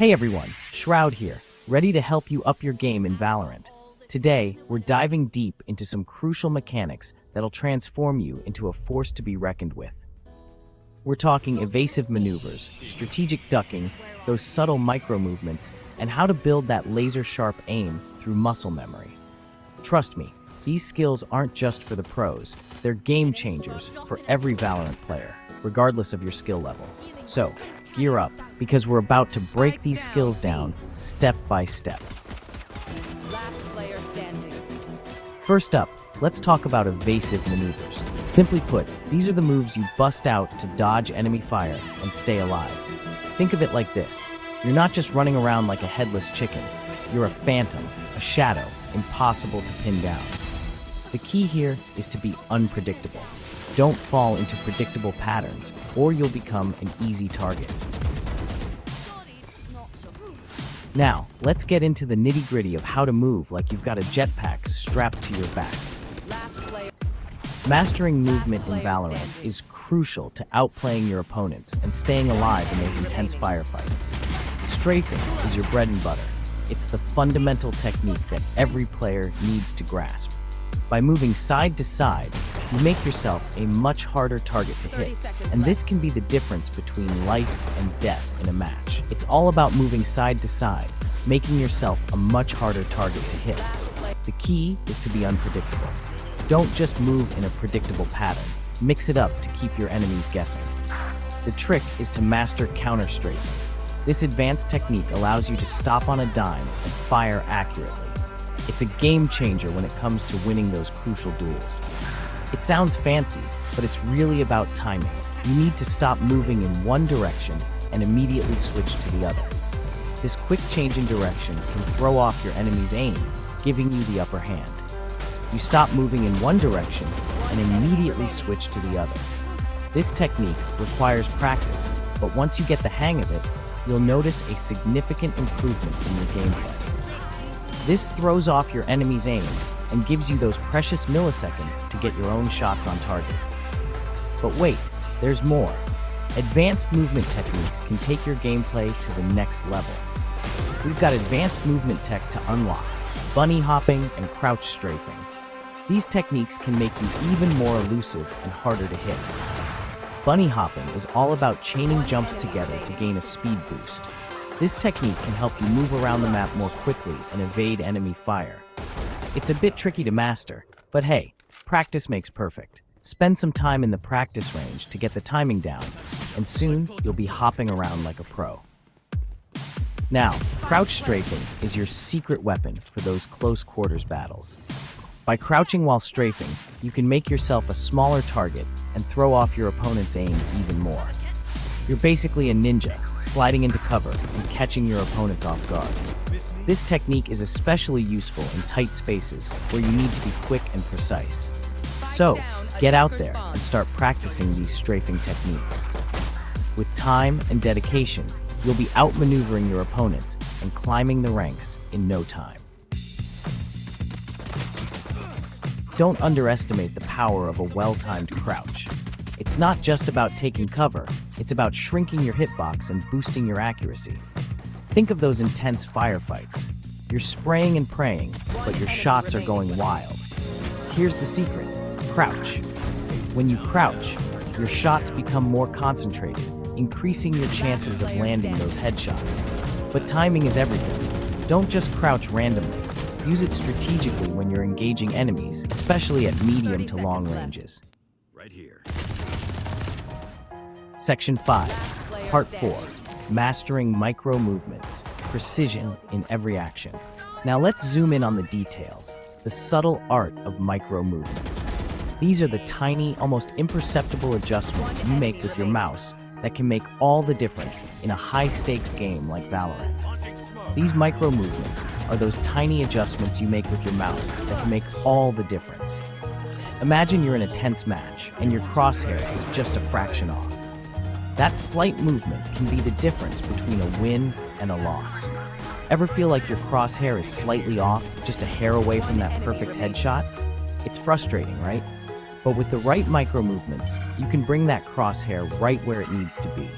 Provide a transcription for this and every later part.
Hey everyone, Shroud here, ready to help you up your game in Valorant. Today, we're diving deep into some crucial mechanics that'll transform you into a force to be reckoned with. We're talking evasive maneuvers, strategic ducking, those subtle micro-movements, and how to build that laser-sharp aim through muscle memory. Trust me, these skills aren't just for the pros, they're game changers for every Valorant player, regardless of your skill level. So, gear up, because we're about to break these skills down step by step. First up, let's talk about evasive maneuvers. Simply put, these are the moves you bust out to dodge enemy fire and stay alive. Think of it like this. You're not just running around like a headless chicken. You're a phantom, a shadow, impossible to pin down. The key here is to be unpredictable. Don't fall into predictable patterns, or you'll become an easy target. Now, let's get into the nitty-gritty of how to move like you've got a jetpack strapped to your back. Mastering movement in Valorant is crucial to outplaying your opponents and staying alive in those intense firefights. Strafing is your bread and butter. It's the fundamental technique that every player needs to grasp. By moving side to side, you make yourself a much harder target to hit, and this can be the difference between life and death in a match. It's all about moving side to side, making yourself a much harder target to hit. The key is to be unpredictable. Don't just move in a predictable pattern. Mix it up to keep your enemies guessing. The trick is to master counter-strafing. This advanced technique allows you to stop on a dime and fire accurately. It's a game changer when it comes to winning those crucial duels. It sounds fancy, but it's really about timing. You need to stop moving in one direction and immediately switch to the other. This quick change in direction can throw off your enemy's aim, giving you the upper hand. You stop moving in one direction and immediately switch to the other. This technique requires practice, but once you get the hang of it, you'll notice a significant improvement in your gameplay. This throws off your enemy's aim and gives you those precious milliseconds to get your own shots on target. But wait, there's more. Advanced movement techniques can take your gameplay to the next level. We've got advanced movement tech to unlock, bunny hopping and crouch strafing. These techniques can make you even more elusive and harder to hit. Bunny hopping is all about chaining jumps together to gain a speed boost. This technique can help you move around the map more quickly and evade enemy fire. It's a bit tricky to master, but hey, practice makes perfect. Spend some time in the practice range to get the timing down, and soon you'll be hopping around like a pro. Now, crouch strafing is your secret weapon for those close quarters battles. By crouching while strafing, you can make yourself a smaller target and throw off your opponent's aim even more. You're basically a ninja, sliding into cover and catching your opponents off guard. This technique is especially useful in tight spaces where you need to be quick and precise. So, get out there and start practicing these strafing techniques. With time and dedication, you'll be outmaneuvering your opponents and climbing the ranks in no time. Don't underestimate the power of a well-timed crouch. It's not just about taking cover, it's about shrinking your hitbox and boosting your accuracy. Think of those intense firefights. You're spraying and praying, but your shots are going wild. Here's the secret: crouch. When you crouch, your shots become more concentrated, increasing your chances of landing those headshots. But timing is everything. Don't just crouch randomly. Use it strategically when you're engaging enemies, especially at medium to long ranges. Right here. Section 5, Part 4, Mastering Micro Movements, Precision in Every Action. Now let's zoom in on the details, the subtle art of micro movements. These are the tiny, almost imperceptible adjustments you make with your mouse that can make all the difference in a high-stakes game like Valorant. These micro movements are those tiny adjustments you make with your mouse that can make all the difference. Imagine you're in a tense match and your crosshair is just a fraction off. That slight movement can be the difference between a win and a loss. Ever feel like your crosshair is slightly off, just a hair away from that perfect headshot? It's frustrating, right? But with the right micro movements, you can bring that crosshair right where it needs to be.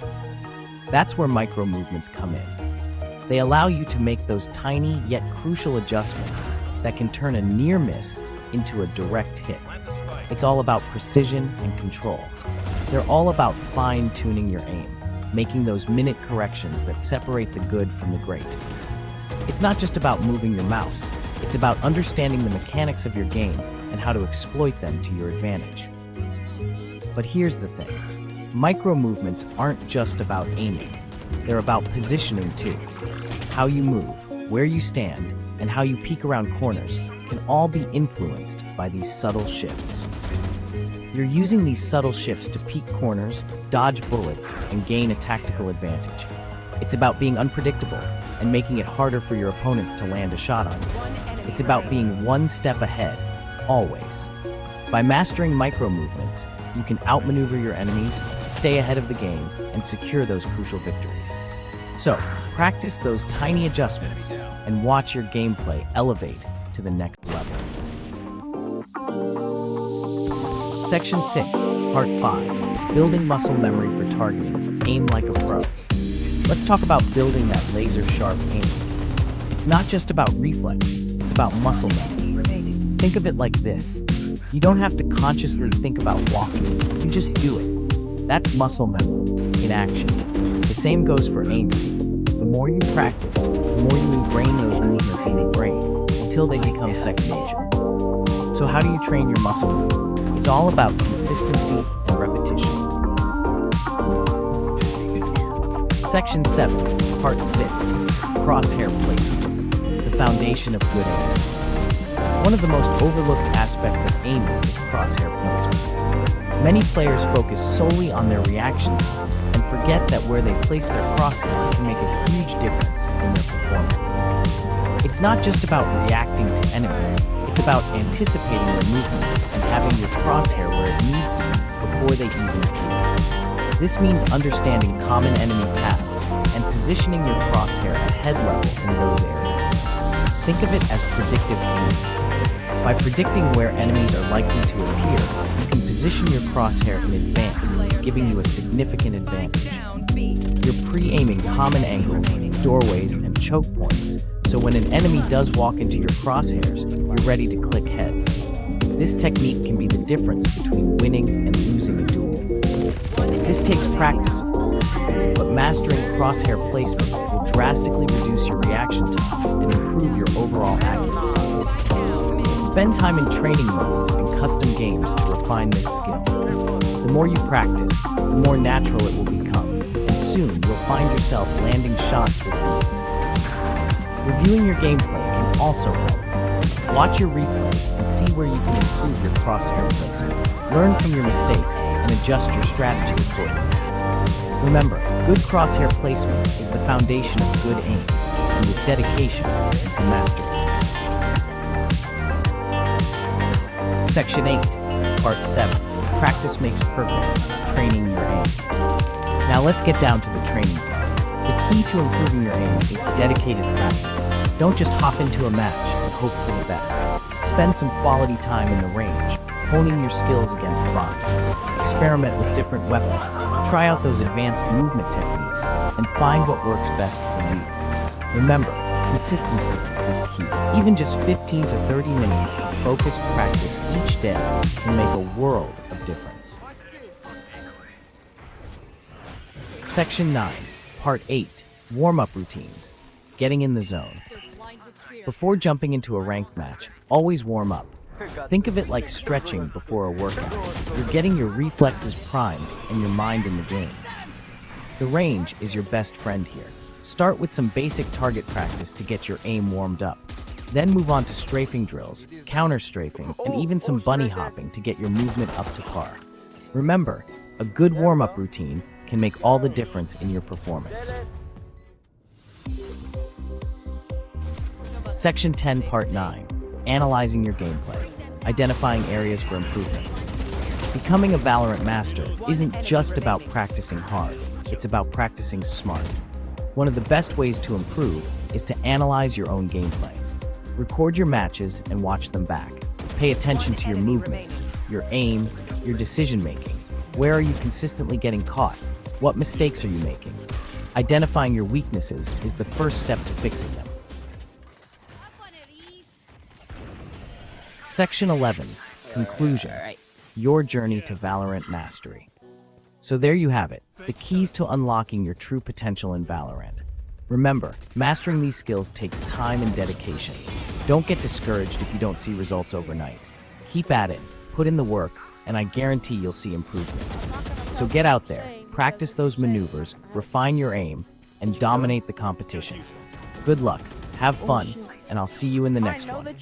That's where micro movements come in. They allow you to make those tiny yet crucial adjustments that can turn a near miss into a direct hit. It's all about precision and control. They're all about fine-tuning your aim, making those minute corrections that separate the good from the great. It's not just about moving your mouse, it's about understanding the mechanics of your game and how to exploit them to your advantage. But here's the thing, micro movements aren't just about aiming, they're about positioning too. How you move, where you stand, and how you peek around corners can all be influenced by these subtle shifts. You're using these subtle shifts to peek corners, dodge bullets, and gain a tactical advantage. It's about being unpredictable and making it harder for your opponents to land a shot on you. It's about being one step ahead, always. By mastering micro movements, you can outmaneuver your enemies, stay ahead of the game, and secure those crucial victories. So, practice those tiny adjustments and watch your gameplay elevate to the next level. Section 6, Part 5, Building Muscle Memory for Targeting, Aim Like a Pro. Let's talk about building that laser-sharp aim. It's not just about reflexes, it's about muscle memory. Think of it like this. You don't have to consciously think about walking, you just do it. That's muscle memory in action. The same goes for aiming. The more you practice, the more you ingrain those movements in your brain until they become second nature. So how do you train your muscle memory? It's all about consistency and repetition. Section 7, Part 6, Crosshair Placement, the foundation of good aim. One of the most overlooked aspects of aiming is crosshair placement. Many players focus solely on their reaction times and forget that where they place their crosshair can make a huge difference in their performance. It's not just about reacting to enemies, it's about anticipating their movements and having your crosshair where it needs to be before they even appear. This means understanding common enemy paths and positioning your crosshair at head level in those areas. Think of it as predictive aiming. By predicting where enemies are likely to appear, you can position your crosshair in advance, giving you a significant advantage. You're pre-aiming common angles, doorways, and choke points, so when an enemy does walk into your crosshairs, you're ready to click heads. This technique can be the difference between winning and losing a duel. This takes practice, of course, but mastering crosshair placement will drastically reduce your reaction time and improve your overall accuracy. Spend time in training modes and custom games to refine this skill. The more you practice, the more natural it will become, and soon you'll find yourself landing shots with ease. Reviewing your gameplay can also help. Watch your replays and see where you can improve your crosshair placement. Learn from your mistakes and adjust your strategy accordingly. Remember, good crosshair placement is the foundation of good aim, and with dedication, you can master it. Section 8, Part 7, Practice Makes Perfect, Training Your Aim. Now let's get down to the training part. The key to improving your aim is dedicated practice. Don't just hop into a match and hope for the best. Spend some quality time in the range, honing your skills against bots. Experiment with different weapons, try out those advanced movement techniques, and find what works best for you. Remember, consistency is key. Even just 15 to 30 minutes of focused practice each day can make a world of difference. Section 9, Part 8, Warm-up Routines, Getting in the Zone. Before jumping into a ranked match, always warm up. Think of it like stretching before a workout. You're getting your reflexes primed and your mind in the game. The range is your best friend here. Start with some basic target practice to get your aim warmed up. Then move on to strafing drills, counter-strafing, and even some bunny hopping to get your movement up to par. Remember, a good warm-up routine can make all the difference in your performance. Section 10, Part 9, Analyzing Your Gameplay, Identifying Areas for Improvement. Becoming a Valorant master isn't just about practicing hard, it's about practicing smart. One of the best ways to improve is to analyze your own gameplay. Record your matches and watch them back. Pay attention to your movements, your aim, your decision-making. Where are you consistently getting caught? What mistakes are you making? Identifying your weaknesses is the first step to fixing them. Section 11, Conclusion, Your Journey to Valorant Mastery. So there you have it, the keys to unlocking your true potential in Valorant. Remember, mastering these skills takes time and dedication. Don't get discouraged if you don't see results overnight. Keep at it, put in the work, and I guarantee you'll see improvement. So get out there, practice those maneuvers, refine your aim, and dominate the competition. Good luck, have fun, and I'll see you in the next one.